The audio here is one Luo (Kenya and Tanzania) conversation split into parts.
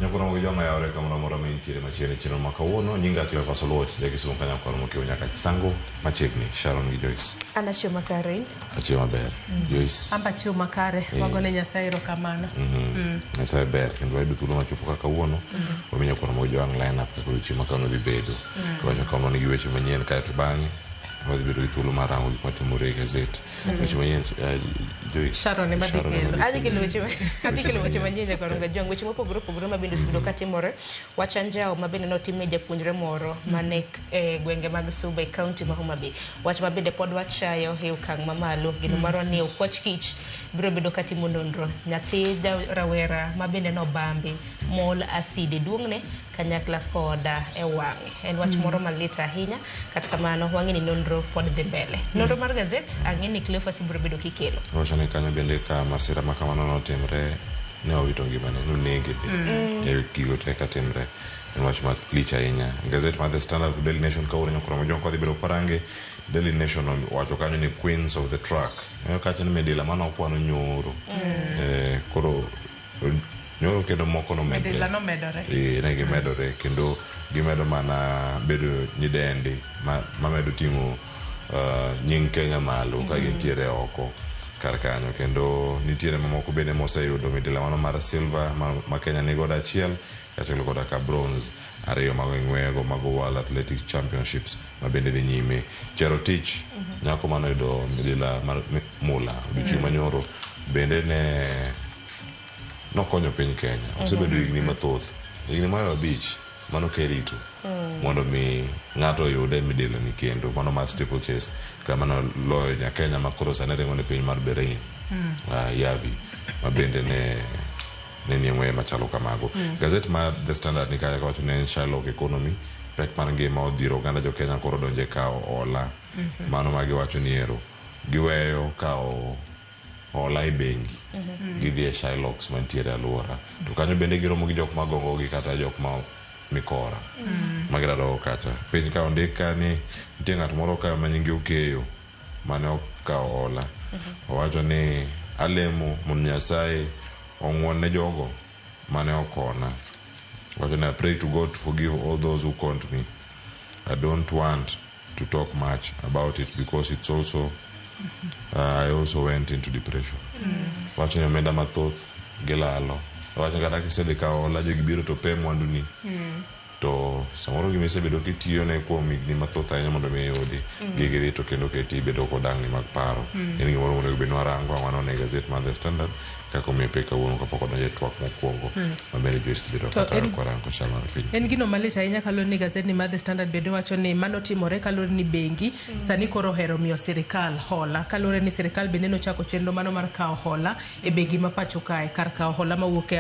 Nyakura mo joma ya oreka mora mora mentire machiegni chino makawuono nyinga Clever Soluoch jagi sumo kanya kwa mo kiu nyaka Kisango machiegni Sharon gi Joyce. Ana Chioma Karen. Chioma ber. Joyce. Amba Chioma Kare wagone Nyasaye erokamano. Nyasaye ber kendo wayudo thuolo machopo kaka kawuono waminya kwa mo joang line up kaka chioma kano dhi bedo. Wacho kama nigi weche manyien kae to bang'e wadhi bedo gi thuolo mar rango gik matimore e gazet. Weche manyien Joyce. Sharon ema dikelo. Adhi kelo weche manyien kwa runga jong weche mopogore mabende sibido katimore. Wachanjao mabende notimne japuonjre moro mane gwenge mag Suba e county ma Homa Bay. Wach mabende pod wachayo e okang' mamalo gino maro ni Okwach Kich biro bedo katimo nonro. Nyathi rawera mabende no bambi mol asidi duongne kanyakla koda e wang'e. En wach moro malit ahinya kata kamano wang'e ni nonro pod dhi mbele. Nonro mar gazet ang'eni Clever biro bedo kikelo. Wachane kanyo bende ka masira makamano notimre ne owito ngimane nonege e gigo te katimre en wach malich ahinya. Gazet mar The Standard Daily Nation kawuono nyakura mo jonko dhi bedo parange Daily Nation wacho kanyo ni Queens of the Track kacha ni medila mano okwano nyoro koro nyoro kendo moko no medre medila no medore ne gimedore kendo gimedo mana bedo nyidendi ma medo ting'o nying Kenya malo ka gintiere oko kar kanyo kendo nitiere mamoko bende moseyudo medila mano mar silver ma Kenya nigo achiel kachelo koda ka bronze ariyo mag ng'wego mag World Athletics Championships ma bende dhi nyime. Cherotich nyako mano yudo medila mar mula odiochieng' manyoro bende ne nokonyo piny Kenya. Osebedo higni mathoth higni mar 5 mano kerito mondo mi ng'ato yude medila ni kendo mano mar steeplechase kama no loyo nya Kenya makoro sane ringo ne piny mar Bahrain Yavi ma bende ne ng'we machalo kamago. Gazet mar The Standard ni kaya kawacho ne Shylock Economy pek mar ngima odhiro oganda jo Kenya koro donje kao ola mano ma giwacho ni ero giweyo kao ola e bengi gidhi e Shylocks mantiere alwora to kanyo bende giromo gi jok magongo gi kata jok ma mikora magirado kacha piny ka ondika ni nitie ng'at moro ka manyinge Okeyo mane okao ola owacho ni alemo mon Nyasaye ong'won ne jogo mane okona. Wacho ni I pray to God to forgive all those who conned me. I don't want to talk much about it because it's also I also went into depression. Wacho ni omenda mathoth gilalo. Wacho kata kisedhi kao ola jo gibiro to pe mwandu ni to samoro gimesebedo kitiyo ne kuom higni mathoth ahinya mondo mi yudi gigi dhi to kendo keti bedo kodang'ni mag paro. En gimoro monego bed warango wano ne gazet mar The Standard kako mipe kawuono kapok odonjo e twak mokwongo mabende Joyce bedo kata kwarango chal mar piny. En gino malit ahinya kaloro ni gazet ni mar The Standard bedo wacho ni mano timore kaloro ni bengi sani koro hero miyo sirikal hola kaloro ni sirikal bende nochako chenro mano mar kao hola e bengi ma pacho kae kar kao hola mawuok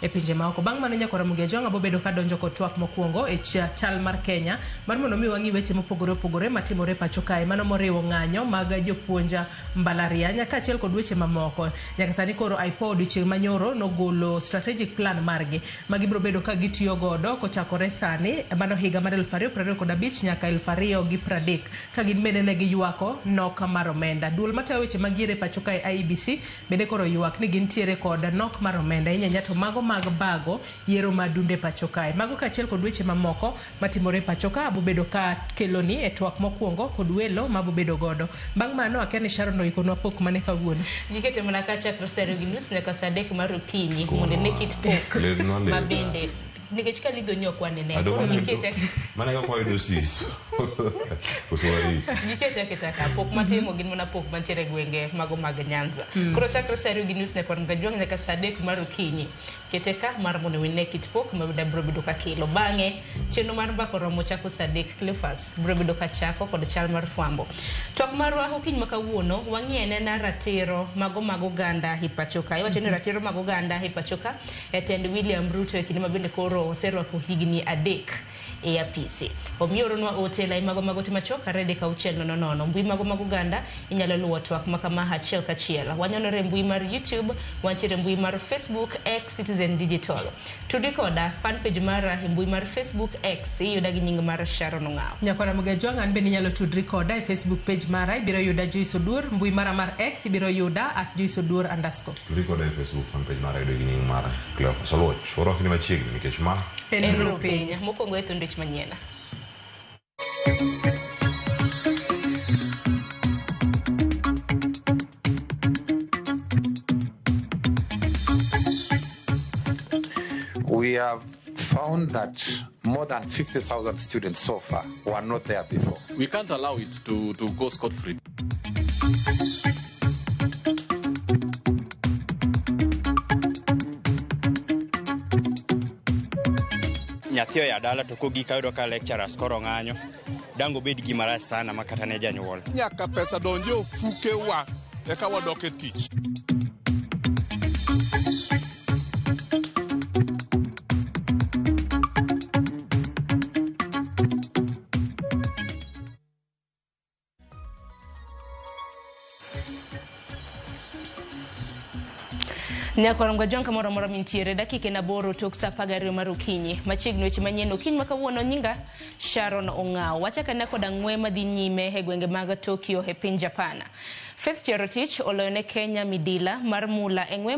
e pinje maoko. Bang' mano nyakora Mugia Jonga bo bedo ka donjo kod twak mokwongo e chal mar Kenya mar mondo mi wang'i weche mopogore matimore pacho kae mano moriwo ng'anyo mag jopuonja mbalariany kaachiel kod weche mamoko. Nyaka sani koro iPod chieng' manyoro nogolo strategic plan margi magibiro bedo ka gitiyo godo kochakore sani mano higa mar 2025 nyaka 2030 ka gin bende ne giyuako nok mar omenda. Duol matayo weche magiere pacho kae IEBC bende koro yuak ni gintiere kod nok mar omenda inyanya to mago mag bago yiero madunde pacho kae. Mago kaachiel kod weche mamoko matimore pacho ka abo bedo ka keloni e twak mokwongo kod welo mabo bedo godo. Bang' mano akeni Sharon oikonwa pok mane kawuono. Gikete mana kacha Crosero Ginus ne kasadek mar okinyi mondo ne kit pok mabende nikech ka lidho nyokwane ne nikech mana ka kwayudo sis kuswari nikech aketaka pok matimo gin mana pok mantiere gwenge mago mag Nyanza. Koro chakro Crosero Ginus ne kon gajuang ne kasadek mar okinyi keteka mar mondo wine kit pok mabida bro bedo ka kilo bang'e chenro mar mbako romo chako sadek Cleophas bro bedo ka chako kod chal mar fwambo. Twak marwa okinyi makawuono wang'iene na ratiro mago ganda hipachoka iwacho ni ratiro mago ganda hipachoka e tend William Ruto e kinde mabende koro oserwako higni 3 e apisi. Omiyo ronwa ote la mago timachoka rede ka uchel nono. Mbui mago ganda inyalo luwo twak makama achiel kachiel. Wanyonore mbui mar YouTube, wantiere mbui mar Facebook, X, Citizen Digital. Tudikoda fanpage mara mbui mar Facebook, X, iyuda gi nying mar Sharon Ongao. Nyakora Mugejong an bende nyalo tudrikoda e Facebook page mara ibiro yuda Joyce Odur, mbui mara mar X ibiro yuda @JoyceOdur_. Tudrikoda e Facebook fanpage mara yuda gi nying mar Cleophas Oluoch. Orok ni machiegni nikech ma Enro piny mokwongo e thundich manyien. We have found that more than 50,000 students so far were not there before. We can't allow it to go scot-free. Nyathio ya dala to kogika yudo ka lecturers koro ng'anyo dango bed gima rach sana makata ne janyuol. Nyaka pesa donjo fuke wa eka wadok e tich. Nyakoronga jonka moro mintiere dakike na boro tok sa pagario marukinyi machiegni weche manyien okinyi makawuono nyinga Sharon Ongao wachaka na koda ng'we madhi nyime e gwenge mag Tokyo e piny Japan. Faith Cherotich oloyone Kenya midila mar mula e ng'we